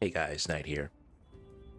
Hey guys, Knight here.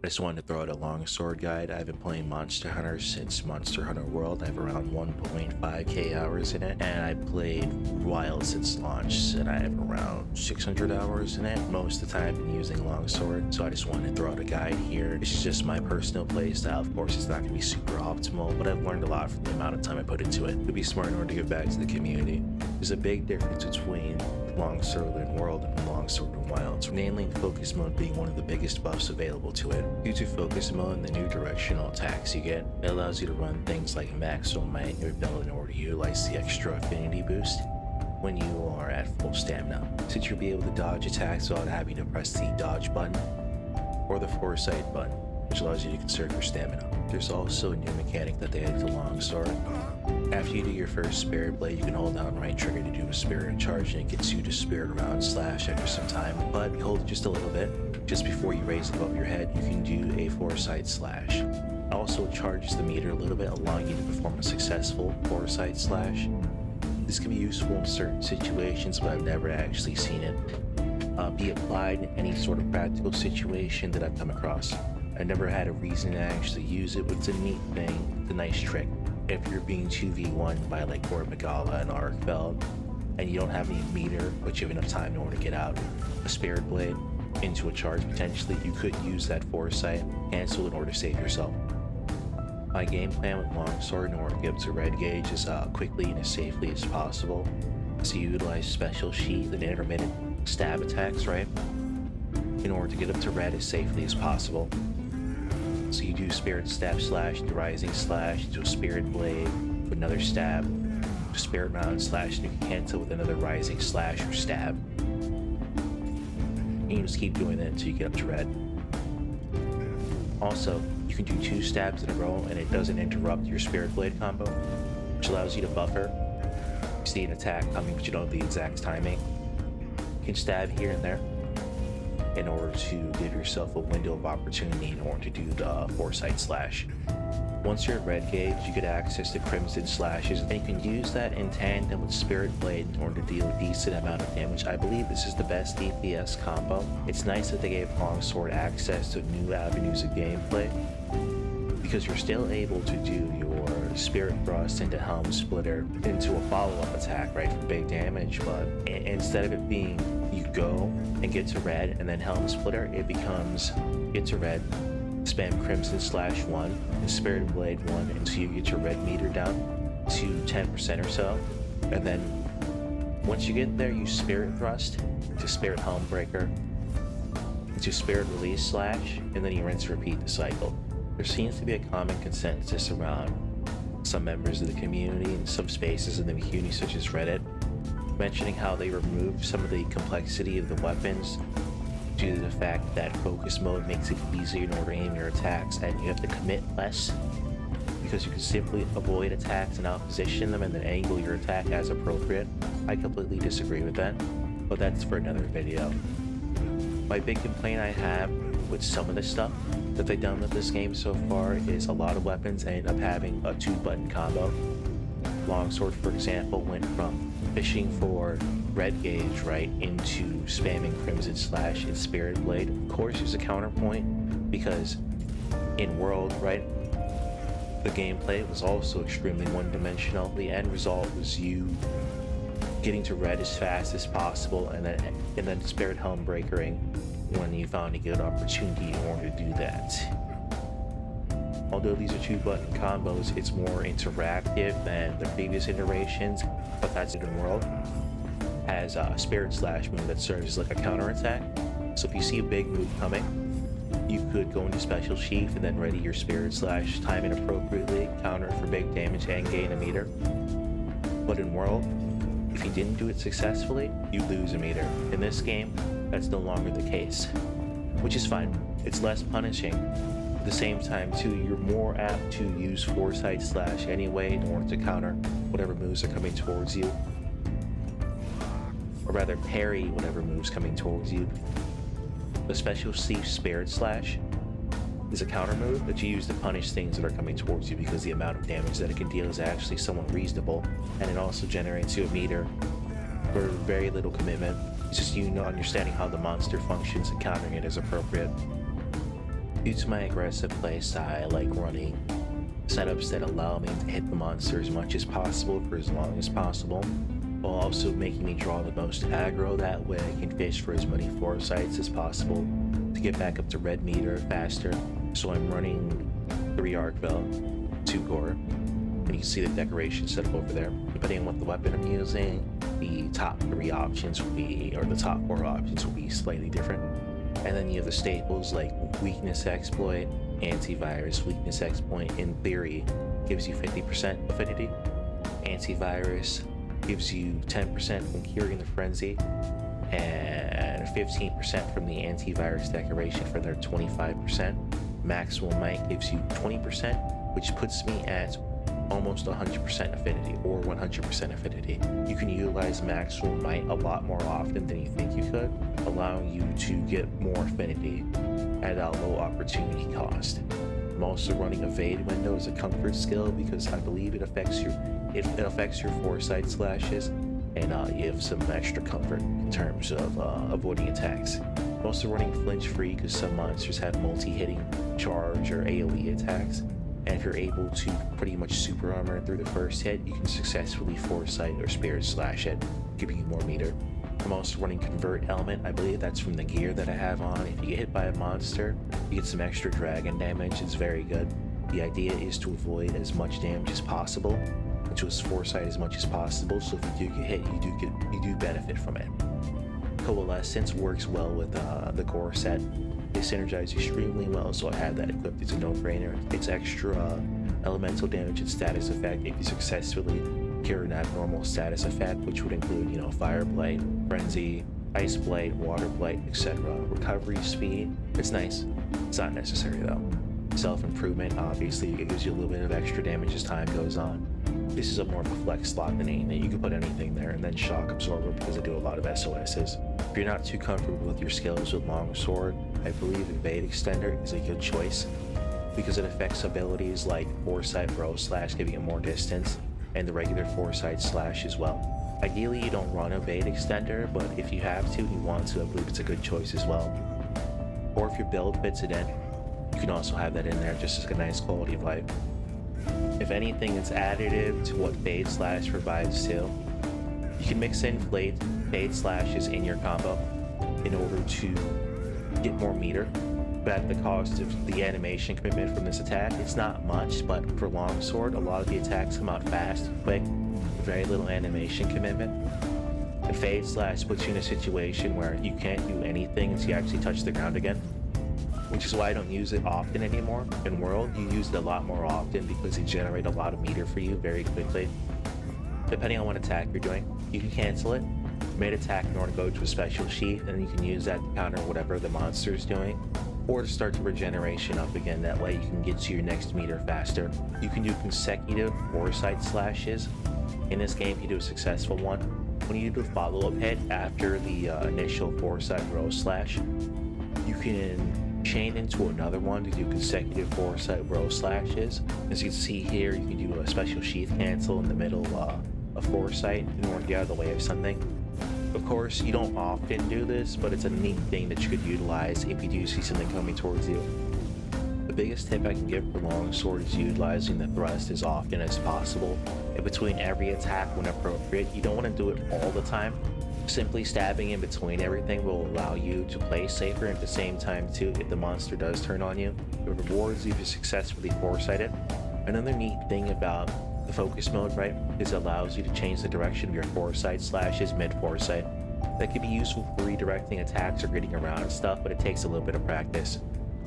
I just wanted to throw out a Longsword guide. I've been playing Monster Hunter since Monster Hunter World. I have around 1.5k hours in it, and I played Wild since launch, and I have around 600 hours in it. Most of the time I've been using Longsword, so I just wanted to throw out a guide here. This is just my personal playstyle. Of course, it's not going to be super optimal, but I've learned a lot from the amount of time I put into it. It would be smart in order to give back to the community. There's a big difference between Longsword in World and Longsword in Wild, namely Focus Mode being one of the biggest buffs available to it. Due to Focus Mode and the new directional attacks you get, it allows you to run things like maximum might in your build in order to utilize the extra affinity boost when you are at full stamina, since you'll be able to dodge attacks without having to press the dodge button or the foresight button, which allows you to conserve your stamina. There's also a new mechanic that they added to Longsword. After you do your first Spirit Blade, you can hold down right trigger to do a Spirit Charge, and it gets you to Spirit Round Slash after some time, but you hold it just a little bit. Just before you raise it above your head, you can do a Foresight Slash. It also charges the meter a little bit, allowing you to perform a successful Foresight Slash. This can be useful in certain situations, but I've never actually seen it be applied in any sort of practical situation that I've come across. I never had a reason to actually use it, but it's a neat thing, it's a nice trick. If you're being 2v1 by like Lord Magala and Arkfeld, and you don't have any meter, but you have enough time in order to get out a Spirit Blade into a charge potentially, you could use that Foresight cancel in order to save yourself. My game plan with Longsword in order to get up to red gauge is quickly and as safely as possible. So you utilize special sheath and intermittent stab attacks, right? In order to get up to red as safely as possible. So you do Spirit Stab Slash, the Rising Slash, to a Spirit Blade, with another stab, to Spirit Round Slash, and you can cancel with another Rising Slash or stab. And you just keep doing that until you get up to red. Also, you can do 2 stabs in a row and it doesn't interrupt your Spirit Blade combo, which allows you to buffer. You see an attack coming but you don't have the exact timing. You can stab here and there in order to give yourself a window of opportunity in order to do the Foresight Slash. Once you're at red gauge, you get access to Crimson Slashes, and you can use that in tandem with Spirit Blade in order to deal a decent amount of damage. I believe this is the best DPS combo. It's nice that they gave Longsword access to new avenues of gameplay, because you're still able to do your Spirit Thrust into Helm Splitter into a follow-up attack, right, for big damage, but instead of it being you go and get to red and then Helm Splitter, it becomes get to red, spam Crimson Slash 1 and Spirit Blade 1 until you get your red meter down to 10% or so, and then once you get there, you Spirit Thrust to Spirit Helm Breaker into Spirit Release Slash, and then you rinse and repeat the cycle. There seems to be a common consensus around some members of the community and some spaces in the community such as Reddit, mentioning how they removed some of the complexity of the weapons due to the fact that Focus Mode makes it easier in order to aim your attacks, and you have to commit less because you can simply avoid attacks and outposition them and then angle your attack as appropriate. I completely disagree with that, but that's for another video. My big complaint I have with some of the stuff that they've done with this game so far is a lot of weapons end up having a 2-button combo. Longsword, for example, went from fishing for red gauge right into spamming Crimson Slash and Spirit Blade. Of course, there's a counterpoint because in World, right, the gameplay was also extremely one-dimensional. The end result was you getting to red as fast as possible and then Spirit Helm Breakering when you found a good opportunity in order to do that. Although these are 2-button combos, it's more interactive than the previous iterations, but that's in World. Has a Spirit Slash move that serves as like a counter attack. So if you see a big move coming, you could go into Special Sheath and then ready your Spirit Slash, time it appropriately, counter for big damage and gain a meter. But in World, if you didn't do it successfully, you lose a meter. In this game, that's no longer the case, which is fine. It's less punishing. At the same time too, you're more apt to use Foresight Slash anyway in order to counter whatever moves are coming towards you, or rather parry whatever moves coming towards you. The Special Sheath Spirit Slash is a counter move that you use to punish things that are coming towards you because the amount of damage that it can deal is actually somewhat reasonable, and it also generates you a meter for very little commitment. It's just you understanding how the monster functions and countering it is appropriate. Due to my aggressive playstyle, I like running setups that allow me to hit the monster as much as possible for as long as possible, while also making me draw the most aggro. That way I can fish for as many foresights as possible to get back up to red meter faster. So I'm running 3 Arcville, 2 Gore, and you can see the decoration set up over there. Depending on what the weapon I'm using, the top 3 options will be, or the top 4 options will be slightly different. And then you have the staples like weakness exploit, antivirus. Weakness exploit in theory gives you 50% affinity. Antivirus gives you 10% from curing the frenzy, and 15% from the antivirus decoration for their 25%. Maximum might gives you 20%, which puts me at almost 100% affinity or 100% affinity. You can utilize maximum might a lot more often than you think you could, allowing you to get more affinity at a low opportunity cost. I'm also running evade window as a comfort skill because I believe it affects your foresight slashes, and you have some extra comfort in terms of avoiding attacks. I'm also running flinch free because some monsters have multi-hitting charge or AoE attacks, and if you're able to pretty much super armor through the first hit, you can successfully foresight or spirit slash it, giving you more meter. I'm also running convert element. I believe that's from the gear that I have on. If you get hit by a monster, you get some extra dragon damage. It's very good. The idea is to avoid as much damage as possible and to foresight as much as possible, so if you do get hit, you do benefit from it. Coalescence works well with the core set. They synergize extremely well, so I have that equipped. It's a no-brainer. It's extra elemental damage and status effect if you successfully cure an abnormal status effect, which would include, Fire Blight, Frenzy, Ice Blight, Water Blight, etc. Recovery speed, it's nice. It's not necessary though. Self-improvement, obviously, it gives you a little bit of extra damage as time goes on. This is a more of a flex slot than anything. You can put anything there, and then Shock Absorber because I do a lot of SOSs. If you're not too comfortable with your skills with Longsword, I believe Evade Extender is a good choice because it affects abilities like Foresight Bro Slash, giving it more distance, and the regular Foresight Slash as well. Ideally, you don't run Evade Extender, but if you have to and you want to, I believe it's a good choice as well. Or if your build fits it in, you can also have that in there just as a nice quality of life. If anything, it's additive to what Fade Slash provides too. You can mix in Fade Slashes in your combo in order to get more meter, but at the cost of the animation commitment from this attack. It's not much, but for Longsword, a lot of the attacks come out fast, quick, very little animation commitment. And Fade Slash puts you in a situation where you can't do anything until you actually touch the ground again, which is why I don't use it often anymore. In World, you use it a lot more often because it generates a lot of meter for you very quickly. Depending on what attack you're doing, you can cancel it, mid-attack in order to go to a special sheet, and then you can use that to counter whatever the monster is doing, or to start the regeneration up again. That way you can get to your next meter faster. You can do consecutive foresight slashes. In this game, if you do a successful one, when you do a follow-up hit after the initial foresight row slash, you can chain into another one to do consecutive foresight row slashes. As you can see here, you can do a special sheath cancel in the middle of foresight in order to get out of the way of something. Of course, you don't often do this, but it's a neat thing that you could utilize if you do see something coming towards you. The biggest tip I can give for Longsword is utilizing the thrust as often as possible in between every attack when appropriate. You don't want to do it all the time. Simply stabbing in between everything will allow you to play safer, and at the same time too, if the monster does turn on you, it rewards you if you successfully foresight it. Another neat thing about the focus mode, right, is it allows you to change the direction of your foresight slashes mid-foresight. That can be useful for redirecting attacks or getting around stuff, but it takes a little bit of practice.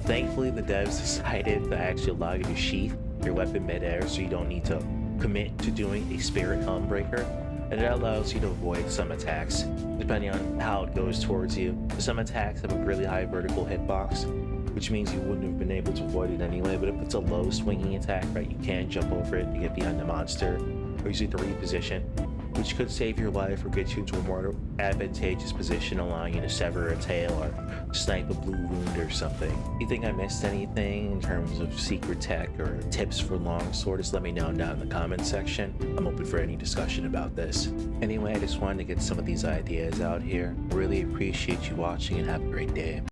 Thankfully, the devs decided to actually allow you to sheath your weapon mid-air, so you don't need to commit to doing a Spirit Helm Breaker, and it allows you to avoid some attacks, depending on how it goes towards you. Some attacks have a really high vertical hitbox, which means you wouldn't have been able to avoid it anyway, but if it's a low swinging attack, right, you can jump over it to get behind the monster, or use it to reposition. which could save your life or get you into a more advantageous position, allowing you to sever a tail or snipe a blue wound or something. If you think I missed anything in terms of secret tech or tips for Longsword, just let me know down in the comments section. I'm open for any discussion about this. Anyway, I just wanted to get some of these ideas out here. Really appreciate you watching and have a great day.